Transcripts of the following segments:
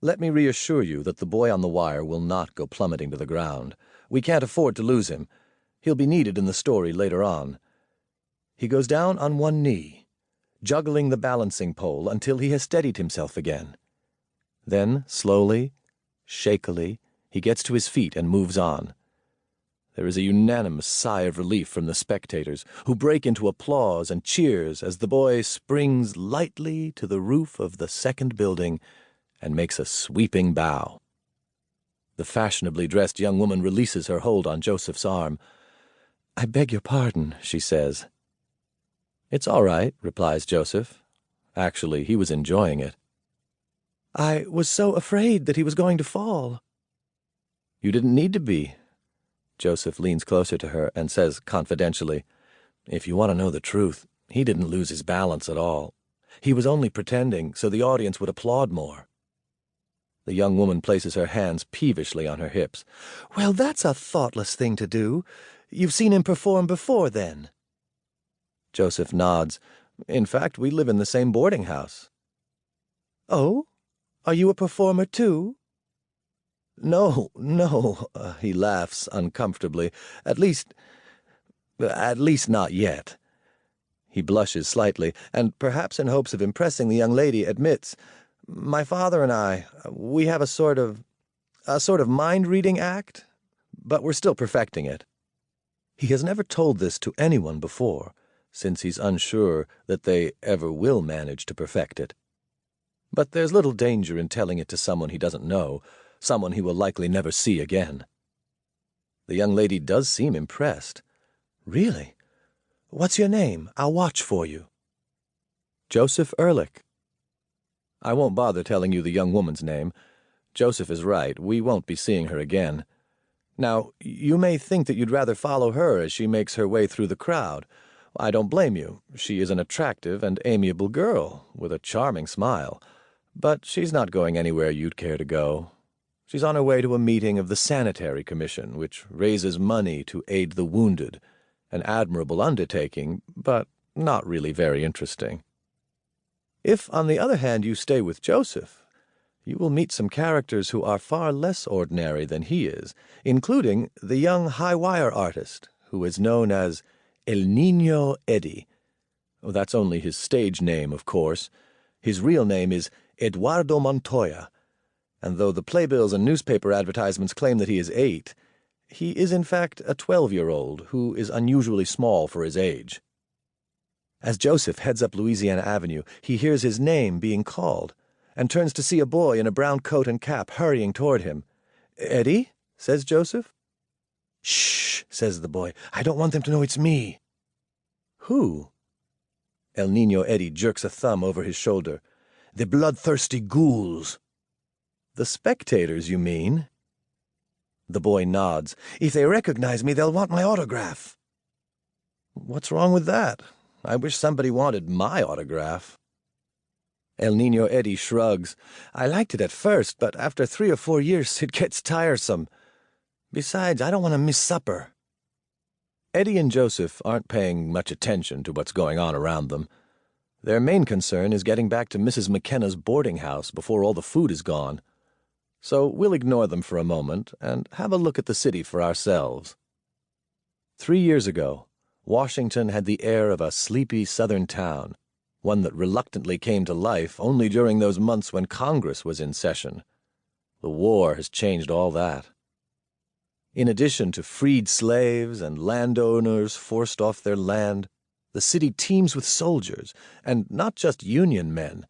Let me reassure you that the boy on the wire will not go plummeting to the ground. We can't afford to lose him. He'll be needed in the story later on. He goes down on one knee, juggling the balancing pole until he has steadied himself again. Then, slowly, shakily, he gets to his feet and moves on. There is a unanimous sigh of relief from the spectators, who break into applause and cheers as the boy springs lightly to the roof of the second building and makes a sweeping bow. The fashionably dressed young woman releases her hold on Joseph's arm. "I beg your pardon," she says. "It's all right," replies Joseph. Actually, he was enjoying it. "I was so afraid that he was going to fall." "You didn't need to be." Joseph leans closer to her and says confidentially, "If you want to know the truth, he didn't lose his balance at all. He was only pretending so the audience would applaud more." The young woman places her hands peevishly on her hips. "Well, that's a thoughtless thing to do. You've seen him perform before, then?" Joseph nods. "In fact, we live in the same boarding house." "Oh? Are you a performer, too?" No, he laughs uncomfortably. At least not yet." He blushes slightly, and perhaps in hopes of impressing the young lady admits, "My father and I, we have a sort of mind-reading act, but we're still perfecting it." He has never told this to anyone before, since he's unsure that they ever will manage to perfect it. But there's little danger in telling it to someone he doesn't know, someone he will likely never see again. The young lady does seem impressed. "Really? What's your name? I'll watch for you." "Joseph Ehrlich." I won't bother telling you the young woman's name. Joseph is right, we won't be seeing her again. Now, you may think that you'd rather follow her as she makes her way through the crowd. I don't blame you. She is an attractive and amiable girl, with a charming smile. But she's not going anywhere you'd care to go. She's on her way to a meeting of the Sanitary Commission, which raises money to aid the wounded, an admirable undertaking, but not really very interesting. If, on the other hand, you stay with Joseph, you will meet some characters who are far less ordinary than he is, including the young high-wire artist, who is known as El Niño Eddie. That's only his stage name, of course. His real name is Eduardo Montoya, and though the playbills and newspaper advertisements claim that he is 8, he is in fact a 12-year-old who is unusually small for his age. As Joseph heads up Louisiana Avenue, he hears his name being called, and turns to see a boy in a brown coat and cap hurrying toward him. "Eddie?" says Joseph. "Shh," says the boy. "I don't want them to know it's me." "Who?" El Niño Eddie jerks a thumb over his shoulder. "The bloodthirsty ghouls." "The spectators, you mean?" The boy nods. "If they recognize me, they'll want my autograph." "What's wrong with that? I wish somebody wanted my autograph." El Niño Eddie shrugs. "I liked it at first, but after 3 or 4 years it gets tiresome. Besides, I don't want to miss supper." Eddie and Joseph aren't paying much attention to what's going on around them. Their main concern is getting back to Mrs. McKenna's boarding house before all the food is gone. So we'll ignore them for a moment and have a look at the city for ourselves. 3 years ago, Washington had the air of a sleepy southern town, one that reluctantly came to life only during those months when Congress was in session. The war has changed all that. In addition to freed slaves and landowners forced off their land, the city teems with soldiers, and not just Union men.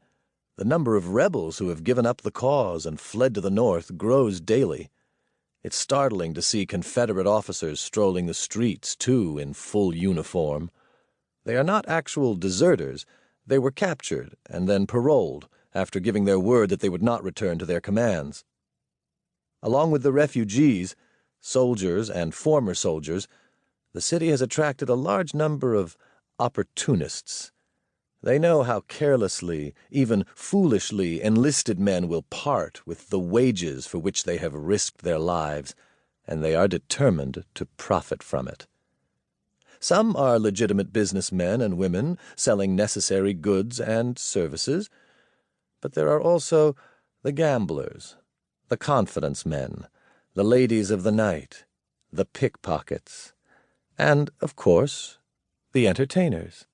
The number of rebels who have given up the cause and fled to the north grows daily. It's startling to see Confederate officers strolling the streets, too, in full uniform. They are not actual deserters. They were captured and then paroled after giving their word that they would not return to their commands. Along with the refugees, soldiers and former soldiers, the city has attracted a large number of opportunists. They know how carelessly, even foolishly, enlisted men will part with the wages for which they have risked their lives, and they are determined to profit from it. Some are legitimate businessmen and women selling necessary goods and services, but there are also the gamblers, the confidence men, the ladies of the night, the pickpockets, and, of course, the entertainers.